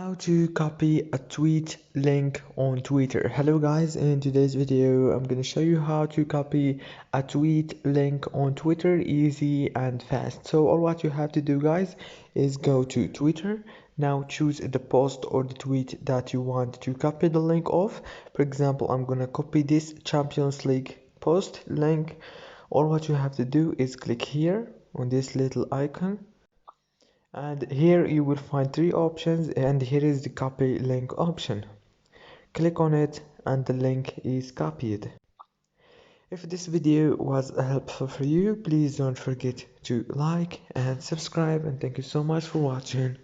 How to copy a tweet link on Twitter. Hello guys, in today's video I'm gonna show you how to copy a tweet link on Twitter easy and fast. So all what you have to do guys is go to Twitter. Now choose the post or the tweet that you want to copy the link of. For example, I'm gonna copy this Champions League post link. All what you have to do is click here on this little icon, and here you will find three options, and here is the copy link option. Click on it and the link is copied. If this video was helpful for you, please don't forget to like and subscribe, and thank you so much for watching.